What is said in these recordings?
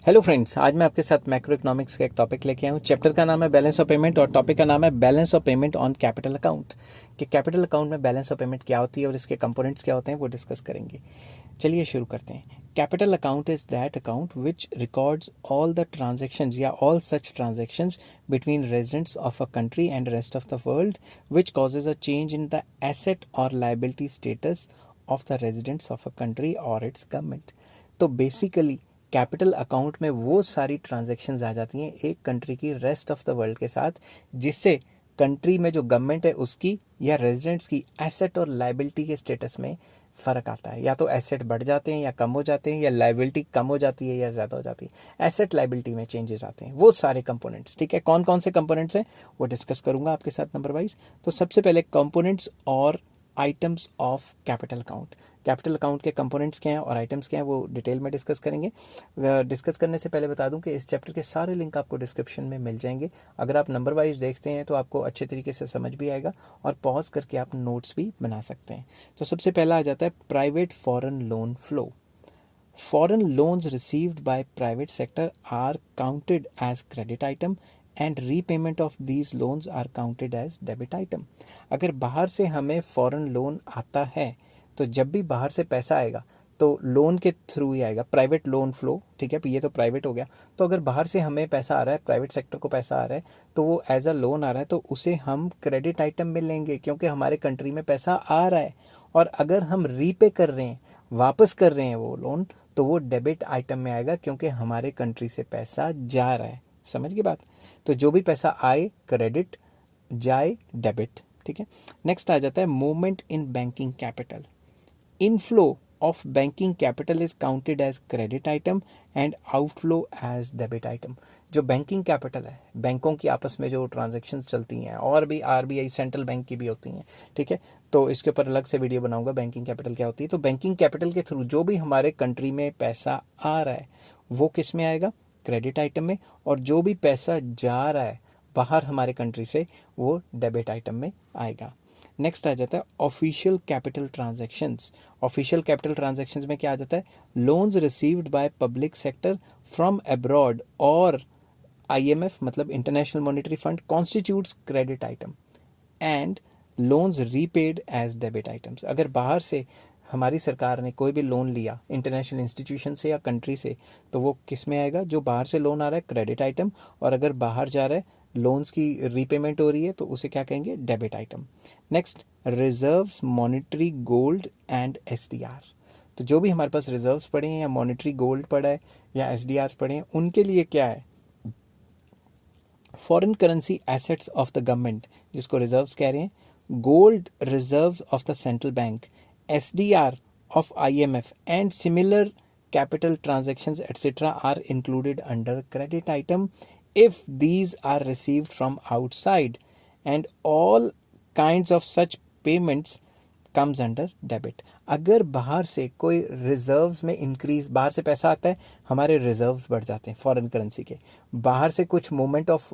Hello friends, आज मैं आपके साथ मैक्रो इकोनॉमिक्स का एक टॉपिक लेके आया हूँ। चैप्टर का नाम है बैलेंस ऑफ पेमेंट और टॉपिक का नाम है balance of payment on capital account. कि कैपिटल अकाउंट में बैलेंस ऑफ पेमेंट क्या होती है और इसके कंपोनेंट्स क्या होते हैं वो डिस्कस करेंगे। चलिए शुरू करते हैं। Capital account is that account which records all the transactions या all such transactions between residents of a country and rest of the world which causes a change in the asset और liability status of the residents of a country और its government. तो basically capital account में वो सारी transactions आ जाती हैं एक country की रेस्ट ऑफ द वर्ल्ड के साथ, जिससे कंट्री में जो गवर्नमेंट है उसकी या रेजिडेंट्स की एसेट और लाइबिलिटी के स्टेटस में फ़र्क आता है। या तो एसेट बढ़ जाते हैं या कम हो जाते हैं, या लाइबिलिटी कम हो जाती है या ज़्यादा हो जाती है। एसेट लाइबिलिटी में चेंजेस आते हैं, वो सारे कंपोनेंट्स। ठीक है, कौन कौन से कंपोनेंट्स हैं वो डिस्कस करूंगा आपके साथ नंबर वाइज। तो सबसे पहले कंपोनेंट्स और items of capital account. Capital account के कंपोनेंट्स क्या हैं और आइटम्स क्या हैं वो डिटेल में डिस्कस करेंगे। डिस्कस करने से पहले बता दूं कि इस चैप्टर के सारे लिंक आपको डिस्क्रिप्शन में मिल जाएंगे। अगर आप नंबर वाइज देखते हैं तो आपको अच्छे तरीके से समझ भी आएगा और पॉज करके आप नोट्स भी बना सकते हैं। तो सबसे पहला आ जाता है private foreign loan flow. Foreign loans received by private sector are counted as credit item and repayment of these loans are counted as debit item. अगर बाहर से हमें फॉरेन लोन आता है तो जब भी बाहर से पैसा आएगा तो लोन के थ्रू ही आएगा, प्राइवेट लोन फ्लो। ठीक है, ये तो प्राइवेट हो गया। तो अगर बाहर से हमें पैसा आ रहा है, प्राइवेट सेक्टर को पैसा आ रहा है, तो वो एज अ लोन आ रहा है तो उसे हम क्रेडिट आइटम में लेंगे क्योंकि हमारे कंट्री में पैसा आ रहा है। और अगर हम रीपे कर रहे हैं, वापस कर रहे हैं वो लोन, तो वो डेबिट आइटम में आएगा क्योंकि हमारे कंट्री से पैसा जा रहा है। समझ गए बात? तो जो भी पैसा आए क्रेडिट, जाए डेबिट। ठीक है, नेक्स्ट आ जाता है movement in banking capital. Inflow of banking capital is counted as credit item and outflow as debit item. जो बैंकिंग कैपिटल है, बैंकों की आपस में जो ट्रांजैक्शंस चलती हैं, और भी आरबीआई सेंट्रल बैंक की भी होती हैं। ठीक है, तो इसके ऊपर अलग से वीडियो बनाऊंगा बैंकिंग कैपिटल क्या होती है। तो बैंकिंग कैपिटल के थ्रू जो भी हमारे कंट्री में पैसा आ रहा है वो किस में आएगा? क्रेडिट आइटम में। और जो भी पैसा जा रहा है बाहर हमारे कंट्री से वो डेबिट आइटम में आएगा। नेक्स्ट आ जाता है official capital transactions. Official capital transactions में क्या आ जाता है? Loans received by public sector from abroad और आईएमएफ मतलब international monetary fund constitutes credit item and loans repaid as debit items. अगर बाहर से हमारी सरकार ने कोई भी लोन लिया इंटरनेशनल इंस्टीट्यूशन से या कंट्री से, तो वो किस में आएगा? जो बाहर से लोन आ रहा है क्रेडिट आइटम, और अगर बाहर जा रहा है लोन्स की रीपेमेंट हो रही है तो उसे क्या कहेंगे? Debit item. Next, reserves monetary gold and SDR. तो जो भी हमारे पास रिजर्व्स पड़े हैं या मॉनेटरी गोल्ड पड़ा है या एसडीआर पड़े हैं, उनके लिए क्या है? Foreign currency assets of the government, जिसको रिजर्व्स कह रहे हैं। Gold reserves of the central bank, SDR of IMF and similar capital transactions etc. are included under credit item if these are received from outside, and all kinds of such payments comes under debit. अगर बाहर से कोई reserves में increase, बाहर से पैसा आता है हमारे रिजर्व्स बढ़ जाते हैं फॉरेन करेंसी के। बाहर से कुछ मूवमेंट ऑफ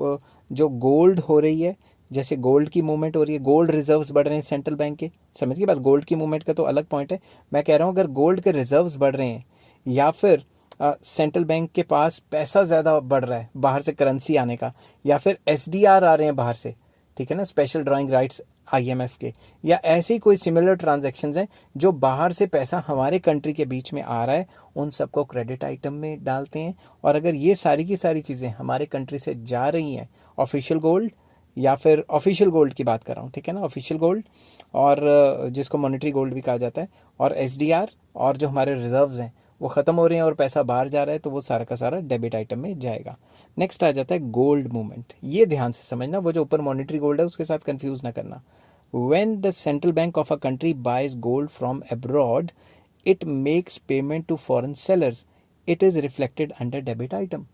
जो गोल्ड हो रही है, जैसे गोल्ड की मूवमेंट हो रही है, गोल्ड रिजर्व्स बढ़ रहे हैं सेंट्रल बैंक के। समझ गए बात? गोल्ड की मूवमेंट का तो अलग पॉइंट है। मैं कह रहा हूँ अगर गोल्ड के रिजर्व्स बढ़ रहे हैं या फिर सेंट्रल बैंक के पास पैसा ज़्यादा बढ़ रहा है बाहर से करेंसी आने का, या फिर एसडीआर आ रहे हैं बाहर से, ठीक है ना, स्पेशल ड्राइंग राइट्स आईएमएफ के, या ऐसे ही कोई सिमिलर ट्रांजैक्शंस हैं जो बाहर से पैसा हमारे कंट्री के बीच में आ रहा है, उन सबको क्रेडिट आइटम में डालते हैं। और अगर ये सारी की सारी चीज़ें हमारे कंट्री से जा रही हैं, ऑफिशियल गोल्ड या फिर ऑफिशियल गोल्ड की बात कर रहा हूँ, ठीक है ना, ऑफिशियल गोल्ड और जिसको मॉनेटरी गोल्ड भी कहा जाता है, और एसडीआर, और जो हमारे रिजर्व्स हैं वो ख़त्म हो रहे हैं और पैसा बाहर जा रहा है, तो वो सारा का सारा डेबिट आइटम में जाएगा। नेक्स्ट आ जाता है गोल्ड मूवमेंट। ये ध्यान से समझना, वो जो ऊपर मॉनेटरी गोल्ड है उसके साथ कंफ्यूज ना करना। When the central bank of a country buys gold from abroad it makes payment to foreign sellers, it is reflected under debit item.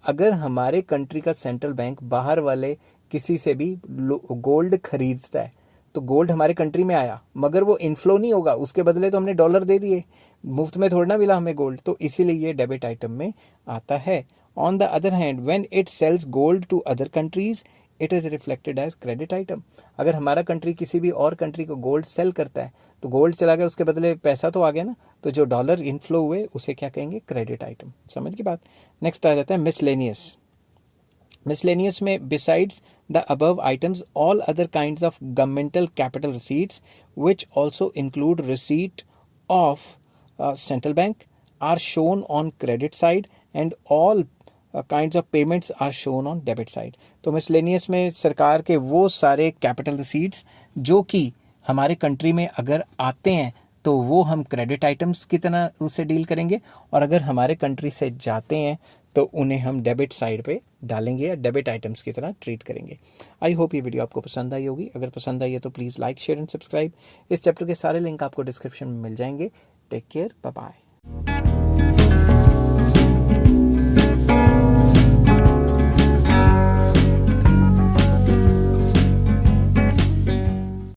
अगर हमारे कंट्री का सेंट्रल बैंक बाहर वाले किसी से भी गोल्ड खरीदता है तो गोल्ड हमारे कंट्री में आया, मगर वो इनफ्लो नहीं होगा, उसके बदले तो हमने डॉलर दे दिए, मुफ्त में थोड़ा ना मिला हमें गोल्ड, तो इसीलिए ये डेबिट आइटम में आता है। On the other hand when it sells gold to other countries it is reflected as credit item. अगर हमारा कंट्री किसी भी और कंट्री को गोल्ड सेल करता है तो गोल्ड चला गया, उसके बदले पैसा तो आ गया ना, तो जो डॉलर इनफ्लो हुए उसे क्या कहेंगे, क्रेडिट आइटम। समझ की बात। नेक्स्ट आ जाता है मिसलेनियस। Miscellaneous में besides the above items all other kinds of governmental capital receipts which also include receipt of central bank are shown on credit side and all kinds of payments are shown on debit side। तो miscellaneous में सरकार के वो सारे capital receipts जो कि हमारे country में अगर आते हैं तो वो हम क्रेडिट आइटम्स की तरह उससे डील करेंगे, और अगर हमारे कंट्री से जाते हैं तो उन्हें हम डेबिट साइड पे डालेंगे या डेबिट आइटम्स की तरह ट्रीट करेंगे। आई होप ये वीडियो आपको पसंद आई होगी। अगर पसंद आई है तो please like share and subscribe. इस चैप्टर के सारे लिंक आपको डिस्क्रिप्शन में मिल जाएंगे। Take care, bye bye.